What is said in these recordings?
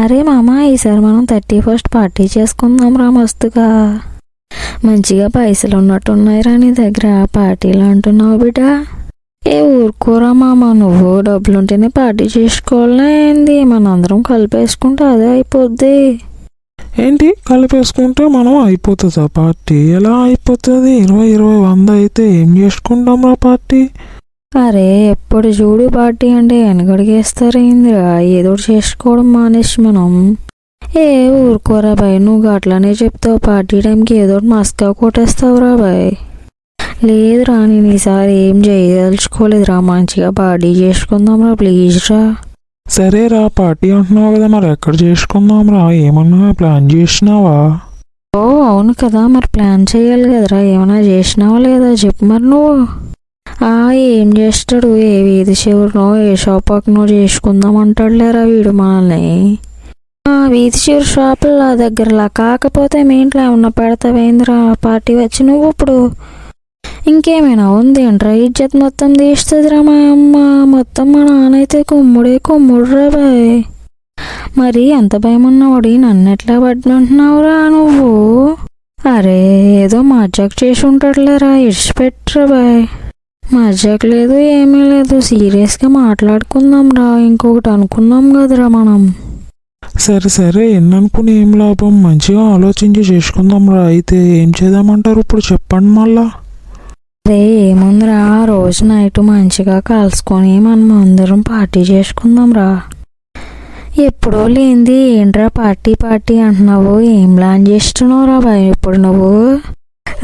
అరే మామ, ఈసారి మనం 31st పార్టీ చేసుకుందాం రా మస్తుగా. మంచిగా పైసలు ఉన్నట్టున్నాయిరా నీ దగ్గర. పార్టీలు అంటున్నావు బిడ్డ. ఏ ఊరుకోరా మామ, నువ్వు డబ్బులుంటేనే పార్టీ చేసుకోవాలా ఏంది? మనందరం కలిపేసుకుంటే అదే అయిపోద్ది. ఏంటి కలిపేసుకుంటే మనం అయిపోతుందా పార్టీ? ఎలా అయిపోతుంది? 20 20 100 అయితే ఏం చేసుకుంటాం రా పార్టీ? అరే ఎప్పుడు చూడు పార్టీ అంటే వెనకడిగేస్తారేందిరా? ఏదో చేసుకోవడం మానేసి మనం. ఏ ఊరుకోరా బాయ్, నువ్వు అట్లానే చెప్తావు. పార్టీ టైంకి ఏదో మస్కా కొట్టేస్తావురా బాయ్. లేదురా, నేను ఈసారి ఏం చేయదలుచుకోలేదురా. మంచిగా పార్టీ చేసుకుందాం రా, ప్లీజ్ రా. సరే రా, పార్టీ అంటున్నావు కదా, మరి ఎక్కడ చేసుకుందాం రా? ఏమన్నా ప్లాన్ చేసినావా? ఓ అవును కదా, మరి ప్లాన్ చేయాలి కదరా. ఏమైనా చేసినావా లేదా చెప్పు మరి నువ్వు. ఏం చేస్తాడు? ఏ వీధి చివరినో ఏ షాప్ పక్కనో చేసుకుందాం అంటాడులేరా వీడు మనల్ని. వీధి చివరి షాపుల దగ్గరలా కాకపోతే మీ ఇంట్లో ఏమన్నా పెడతావేంద్రా పార్టీ వచ్చి నువ్వు ఇప్పుడు? ఇంకేమైనా ఉంది ఏంట్రా? ఇజ్జత్ మొత్తం తీస్తుందిరా మా అమ్మ. మొత్తం మా నాన్నైతే కొమ్ముడురా బాయ్. మరి ఎంత భయం ఉన్నవాడి నన్ను ఎట్లా పడినంటున్నావురా నువ్వు? అరే ఏదో మజాక్ చేసి ఉంటాడులేరా, ఇడిచిపెట్టరా బాయ్. మజాక్ లేదు ఏమీ లేదు, సీరియస్గా మాట్లాడుకుందాం రా. ఇంకొకటి అనుకున్నాం కదరా మనం. సరే సరే, ఎన్ననుకుని ఏం లాభం? మంచిగా ఆలోచించి చేసుకుందాం రా. అయితే ఏం చేద్దామంటారు ఇప్పుడు చెప్పండి మళ్ళా. అరే ఏముందిరా, రోజు నైట్ మంచిగా కలుసుకొని మనం అందరం పార్టీ చేసుకుందాం రా. ఎప్పుడో లేనిది ఏంట్రా పార్టీ పార్టీ అంటున్నావు? ఏం ప్లాన్ చేస్తున్నావు రా బాయ్ ఇప్పుడు నువ్వు?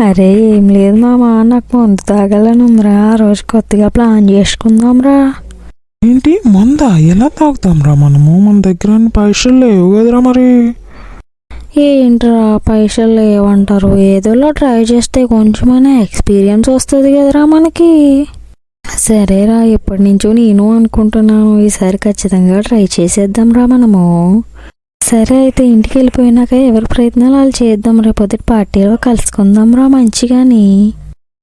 అరే ఏం లేదు మామ, నాకు మందు తాగాలని ఉందిరా. ఆ రోజు కొత్తగా ప్లాన్ చేసుకుందాం రా. ఏంటి మందా? ఎలా తాగుతాం రా మనము? మన దగ్గర పైసలు లేవు కదరా మరి. ఏంట్రా పైసలు లేవంటారు? ఏదోలో ట్రై చేస్తే కొంచెమైనా ఎక్స్పీరియన్స్ వస్తుంది కదరా మనకి. సరేరా, ఎప్పటి నుంచో నేను అనుకుంటున్నాను, ఈసారి ఖచ్చితంగా ట్రై చేసేద్దాం రా మనము. సరే అయితే ఇంటికి వెళ్ళిపోయినాక ఎవరి ప్రయత్నాలు వాళ్ళు చేద్దాం. రేపొద్దు పార్టీలో కలుసుకుందాం రా మంచిగాని.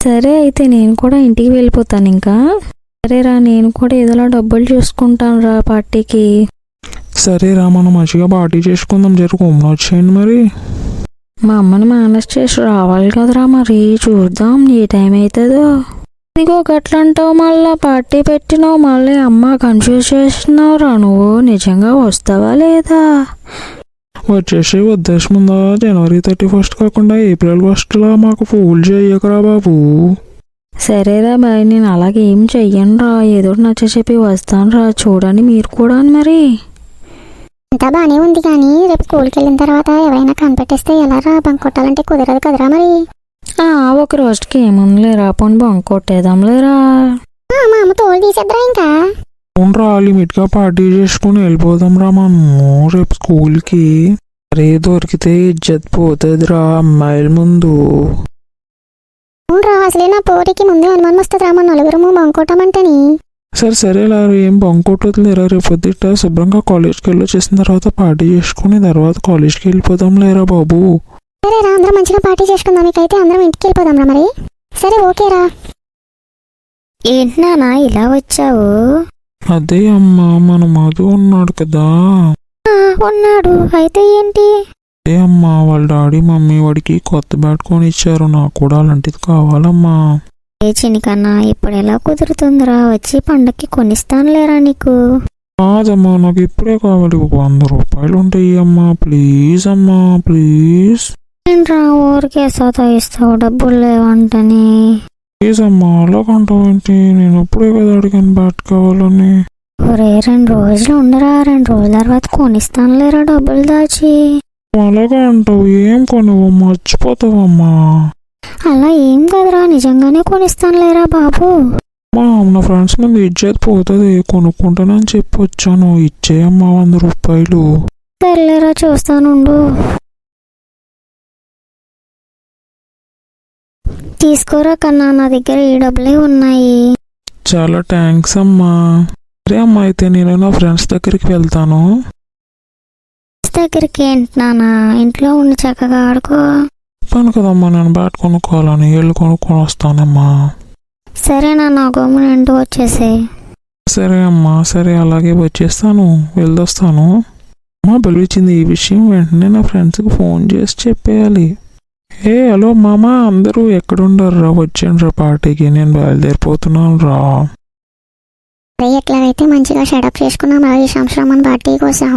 సరే అయితే నేను కూడా ఇంటికి వెళ్ళిపోతాను ఇంకా. సరేరా, నేను కూడా ఏదోలా డబ్బులు చూసుకుంటాను రా పార్టీకి. సరే రా, మనం మంచిగా పార్టీ చేసుకుందాం. జరుగుమని వచ్చేయండి మరి. మా అమ్మని మేనేజ్ చేసి రావాలి కదరా మరి. చూద్దాం ఏ టైం అవుతుందో. ఇదిగో గట్లంటావు, మళ్ళా పార్టీ పెట్టినావు, మళ్ళీ అమ్మ కన్ఫ్యూజ్ చేస్తున్నావు రా. నువ్వు నిజంగా వస్తావా లేదా? వచ్చేసే ఉద్దేశం ఉందా? జనవరి 31st కాకుండా ఏప్రిల్ 1లా మాకు ఫూల్ చేయకరా బాబు. సరేరా బాయ్, నేను అలాగే ఏం చెయ్యను రా. ఏదో నచ్చ చెప్పి వస్తాను రా. చూడండి మీరు కూడా మరి. అంతా బాగానే ఉంది కానీ రేపు స్కూల్కి వెళ్ళిన తర్వాత ఎవరైనా కనిపెట్టేస్తే ఎలా రా? బంక్ కొట్టాలంటే కుదరదు కదరా మరి. ఒక రోజుకి ఏముందిలేరా, పోనీ బంక్ కొట్టేద్దాం లేరా. మా అమ్మ తోలు తీసేద్దరా ఇంకా. అవునరా, లిమిట్గా పార్టీ చేసుకుని వెళ్ళిపోదాం రా మనము రేపు స్కూల్కి. అరే దొరికితే ఇజ్జత్ పోతుందిరా అమ్మాయిల ముందు. అవునరా, అసలే నా పోటీకి ముందే అనుమానం వస్తుందిరా మన నలుగురము బంక్ కొట్టామంటని. సరే సరేలా, ఏం బంక్ కొట్టలేరా. రేపు పొద్దుట శుభ్రంగా కాలేజ్కి వెళ్ళి వచ్చేసిన తర్వాత పార్టీ చేసుకుని తర్వాత కాలేజ్కి వెళ్ళిపోదాం లేరా బాబు. సరే రా, అందరం మంచిగా పార్టీ చేసుకుందాం. మీకైతే అందరం ఇంటికి వెళ్ళిపోదాం రా మరి. సరే ఓకేరా. ఏంటి నాన్న ఇలా వచ్చావు? అదే అమ్మా, మన మధు ఉన్నాడు కదా. ఉన్నాడు, అయితే ఏంటి? అదే అమ్మా, వాళ్ళ డాడీ మమ్మీ వాడికి కొత్త బ్యాట్ కొని ఇచ్చారు. నాకు కూడా అలాంటిది కావాలమ్మా. ఏ చినికన్నా, ఇప్పుడు ఎలా కుదురుతుందిరా? వచ్చి పండక్కి కొనిస్తానులేరా నీకు. కాదమ్మా, నాకు ఇప్పుడే కావాలి. 100 రూపాయలు ఉంటాయి అమ్మా, ప్లీజ్ అమ్మా ప్లీజ్. ఏంట్రా ఊరికే సతాయిస్తావు డబ్బులు లేవంటని? ప్లీజ్ అమ్మా, అలాగంటావు ఏంటి? నేను అప్పుడే కదా అడిగాను బ్యాట్ కావాలని. ఒరే 2 రోజులు ఉండరా, 2 రోజుల తర్వాత కొనిస్తానులేరా డబ్బులు దాచి. అలాగా అంటావు? ఏం కొనవు, మర్చిపోతావమ్మా. అలా ఏం కదరా, నిజంగానే కొనిస్తానులేరా బాబు. నా ఫ్రెండ్స్ ముందు ఇచ్చేది పోతుంది, కొనుక్కుంటానని చెప్పి వచ్చాను. ఇచ్చేయమ్మా 100 రూపాయలు. సర్లేరా, చూస్తానుండు. తీసుకోరా కన్నా, నా దగ్గర ఈ డబ్బులే ఉన్నాయి. చాలా థ్యాంక్స్ అమ్మా. సరే అమ్మా, అయితే నేను నా ఫ్రెండ్స్ దగ్గరికి వెళ్తాను. దగ్గరికి ఏంటి నాన్న, ఇంట్లో ఉండి చక్కగా ఆడుకో. చెప్పాను కదమ్మా, నేను బ్యాట్ కొనుక్కోవాలని. వెళ్ళి కొనుక్కొని వస్తానమ్మా. సరే నాన్న, గమ్మున ఇంటికి వచ్చేసే. సరే అమ్మా, సరే అలాగే వచ్చేస్తాను, వెళ్ళొస్తాను. మా పిలిచింది. ఈ విషయం వెంటనే నా ఫ్రెండ్స్కి ఫోన్ చేసి చెప్పేయాలి. హలో మామ, అందరూ ఎక్కడుండారా? వచ్చాను పార్టీకి, నేను బయలుదేరిపోతున్నాను రా. అరే ఎట్లాగైతే మంచిగా షడప్ చేసుకున్నాం రా ఈ సంవత్సరం మన పార్టీ కోసం.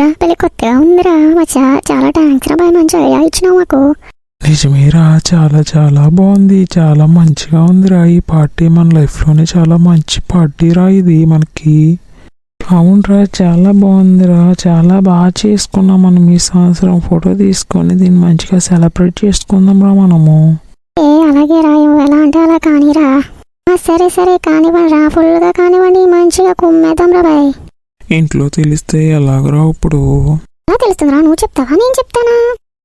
రా పెళ్ళి కొత్తగా ఉందిరా మచ్చా, చాలా థ్యాంక్స్ రా బాయ్, మంచి ఐడియా ఇచ్చినావు మాకు. నిజమేరా, చాలా చాలా బాగుంది, చాలా మంచిగా ఉందిరా ఈ పార్టీ. మన లైఫ్లోనే చాలా మంచి పార్టీ రా ఇది మనకి. అవునరా, చాలా బాగుందిరా, చాలా బాగా చేసుకున్నాం మనం ఈ సంవత్సరం. ఫోటో తీసుకొని దీన్ని మంచిగా సెలబ్రేట్ చేసుకుందాం రా మనము. అలాగే రా, ఎలా అంటే అలా కానీరా. సరే సరే కానివ్వండి రా, ఫుల్గా కానివ్వండి, మంచిగా కుమ్మేద్దాం రా బాయ్. ఇంట్లో తెలిస్తే ఎలాగరా ఇప్పుడు? ఎలా తెలుస్తుందిరా, నువ్వు చెప్తావా నేను చెప్తానా?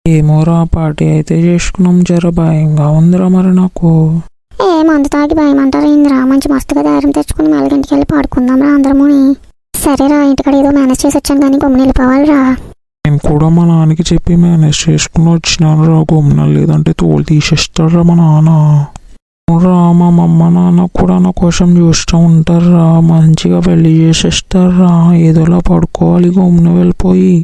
ఏమోరా, పార్టీ అయితే చేసుకున్నాం, జర భయంగా ఉందిరా మరి నాకు. మందు తాగి భయం అంటారా ఏందిరా, మంచి మస్తుగా ధైర్యం తెచ్చుకుని మెల్లగింటికి వెళ్ళి పాడుకుందాం రా అందరముని. సరేరా, ఇంటికాడ ఏదో మేనేజ్ చేసి వచ్చాను కానీ గమ్మున వెళ్ళిపోవాలిరా. నేను కూడా మా నాన్నకి చెప్పి మేనేజ్ చేసుకుని వచ్చినాను రా, గమ్మున లేదంటే తోలు తీసేస్తారా మా నాన్న. రా, మా అమ్మ నాన్న కూడా నా కోసం చూస్తూ ఉంటారా, మంచిగా పెళ్లి చేసేస్తారా. ఏదోలా పడుకోవాలి గమ్మున వెళ్ళిపోయి.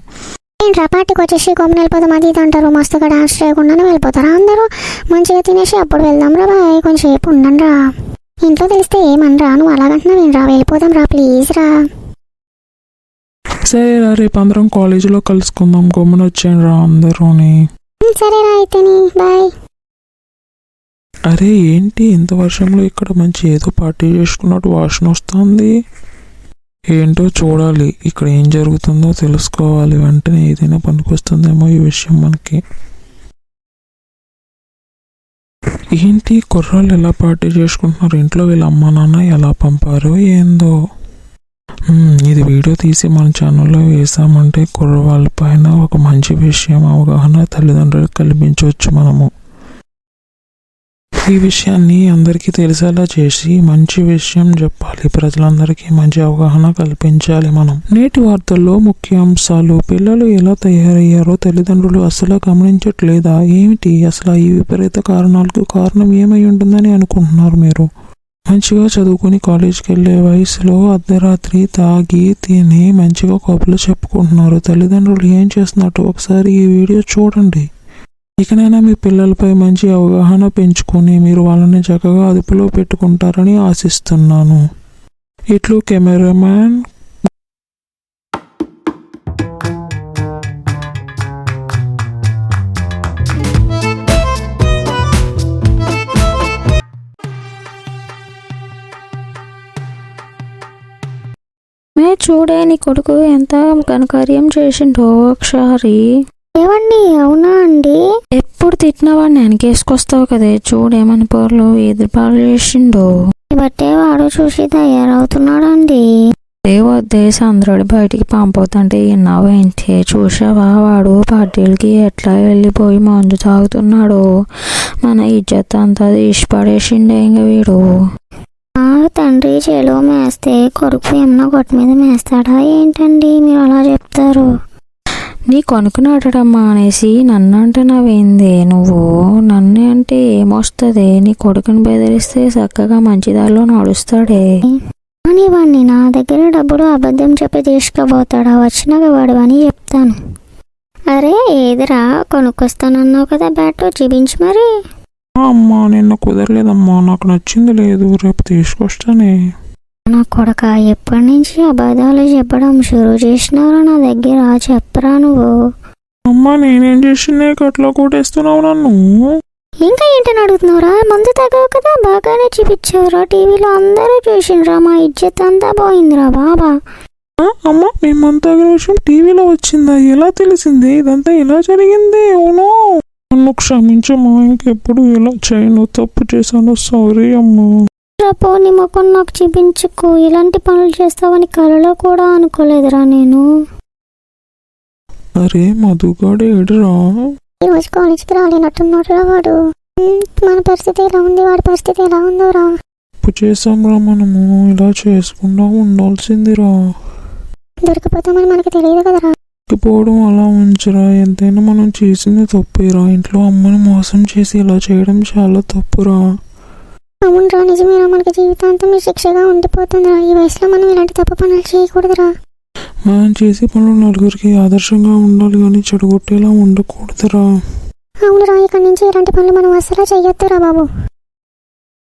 ఏంట్రా పార్టీకి వచ్చేసి గమ్మున వెళ్ళిపోతాం అది ఇది అంటారు, మస్తుగా డాన్స్ చేయకుండానే వెళ్ళిపోతారా అందరూ? మంచిగా తినేసి అప్పుడు వెళ్దాం రా బాయ్, కొంచెం సేపు ఉండండి రా. ఇంట్లో తెలిస్తే ఏమనరా, నువ్వు అలాగంటున్నావు ఏంట్రా, వెళ్ళిపోదాం రా ప్లీజ్ రా. సరేరా, రేపు అందరం కాలేజీలో కలుసుకుందాం, గమ్మున వచ్చాను రా అందరూని. సరేరా అయితేని బాయ్. అరే ఏంటి ఇంత వర్షంలో ఇక్కడ మంచి ఏదో పార్టీ చేసుకున్నట్టు వాసన వస్తుంది. ఏంటో చూడాలి, ఇక్కడ ఏం జరుగుతుందో తెలుసుకోవాలి. వెంటనే ఏదైనా పనికొస్తుందేమో ఈ విషయం మనకి. ఏంటి కుర్రాళ్ళు ఎలా పార్టీ చేసుకుంటున్నారు, ఇంట్లో వీళ్ళ అమ్మ నాన్న ఎలా పంపారో ఏందో. ఇది వీడియో తీసి మన ఛానల్లో వేసామంటే కుర్రవాళ్ళ పైన ఒక మంచి విషయం అవగాహన తల్లిదండ్రులకు కల్పించవచ్చు మనము. ఈ విషయాన్ని అందరికీ తెలిసేలా చేసి మంచి విషయం చెప్పాలి, ప్రజలందరికీ మంచి అవగాహన కల్పించాలి మనం. నేటి వార్తల్లో ముఖ్యాంశాలు: పిల్లలు ఎలా తయారయ్యారో తల్లిదండ్రులు అసలు గమనించట్లేదా ఏమిటి? అసలు ఈ విపరీత కారణాలకు కారణం ఏమై ఉంటుందని అనుకుంటున్నారు మీరు? మంచిగా చదువుకుని కాలేజీకి వెళ్ళే వయసులో అర్ధరాత్రి తాగి తిని మంచిగా కబుర్లు చెప్పుకుంటున్నారు. తల్లిదండ్రులు ఏం చేస్తున్నట్టు ఒకసారి ఈ వీడియో చూడండి. ఇకనైనా మీ పిల్లలపై మంచి అవగాహన పెంచుకొని మీరు వాళ్ళని చక్కగా అదుపులో పెట్టుకుంటారని ఆశిస్తున్నాను. ఇట్లు కెమెరామ్యాన్. చూడే నీ కొడుకు ఎంత ఘనకార్యం చేసిండో ఒకసారి. ఏవండి, అవునా అండి? ఎప్పుడు తిట్టిన వాడిని వెనకేసుకొస్తావు కదే, చూడేమని పోర్లు ఎదురుపాలు చేసిండో. బట్టే వాడు చూసి తయారవుతున్నాడండి. వద్దేసి అందరూ బయటికి పంపొద్దంటే విన్నావా ఏంటి? చూసావా వాడు పార్టీలకి ఎట్లా వెళ్ళిపోయి మందు తాగుతున్నాడు. మన ఇజ్జత్ అంతా తీసి పడేసిండే ఇంక వీడు. తండ్రి చేలో మేస్తే కొడుకు ఏమన్నా గొట్ట మీద మేస్తాడా ఏంటండి మీరు అలా చెప్తారు? నీ కొనుక్కునాడడం మానేసి నన్ను అంటున్నావేంది నువ్వు? నన్ను అంటే ఏమొస్తుంది? నీ కొడుకుని బెదిరిస్తే చక్కగా మంచి దారిలో నడుస్తాడే. అని వాడిని నా దగ్గర డబ్బులు అబద్ధం చెప్పి తీసుకుపోతాడా? వచ్చినాక వాడు అని చెప్తాను. అరే ఏదిరా, కొనుక్కొస్తానన్నావు కదా బ్యాట్, చూపించు మరి. అమ్మా నిన్న కుదరలేదమ్మా, నాకు నచ్చింది లేదు, రేపు తీసుకొస్తానే. నా కొడక, ఎప్పటి నుంచి అబద్ధాలు చెప్పడం షురూ చేసినారా నా దగ్గర? చెప్పరా నువ్వు. అమ్మా నేనేం చేసినా అట్లా కొట్టేస్తున్నావు నన్ను. ఇంకా ఏంటని అడుగుతున్నావురా? మందు తగ్గవు కదా, బాగానే చూపించావురా, టీవీలో అందరూ చూసిండ్రా, మా ఇజ్జత్ అంతా పోయిందిరా బాబా. అమ్మా మేమంతా విషయం టీవీలో వచ్చిందా? ఎలా తెలిసింది? ఇదంతా ఎలా జరిగింది? అవును, నన్ను క్షమించమ్మా, ఇంకెప్పుడు ఇలా చేయను, తప్పు చేశాను, సారీ అమ్మా. పోనీ మొక్కం నాకు చూపించుకో, ఇలాంటి పనులు చేస్తావని కలలో కూడా అనుకోలేదురా నేను. అరే మధుగాడు ఏడురా? ఈరోజు కాలేజీకి రాలేనట్టున్నాడురా వాడు. మన పరిస్థితి ఎలా ఉంది, వాడి పరిస్థితి ఎలా ఉందోరా? తప్పు చేసాంరా మనము, ఇలా చేసుకుండా ఉండాల్సిందిరా. దొరికిపోతామని మనకి తెలియదు కదరా. పోవడం అలా ఉంచరా, ఎంతైనా మనం చేసింది తప్పేరా. ఇంట్లో అమ్మని మోసం చేసి ఇలా చేయడం చాలా తప్పురా. అవునరా, నిజమేరా, మనకి జీవితాంతం శిక్షగా ఉండిపోతుందిరా. ఈ వయసులో మనం ఇలాంటి తప్పు పనులు చేయకూడదురా. మనం చేసే పనులు నలుగురికి ఆదర్శంగా ఉండాలి కానీ చెడగొట్టేలా ఉండకూడదురా. అవునురా, ఇక్కడి నుంచి ఇలాంటి పనులు మనం అస్సలు చెయ్యొద్దురా బాబు.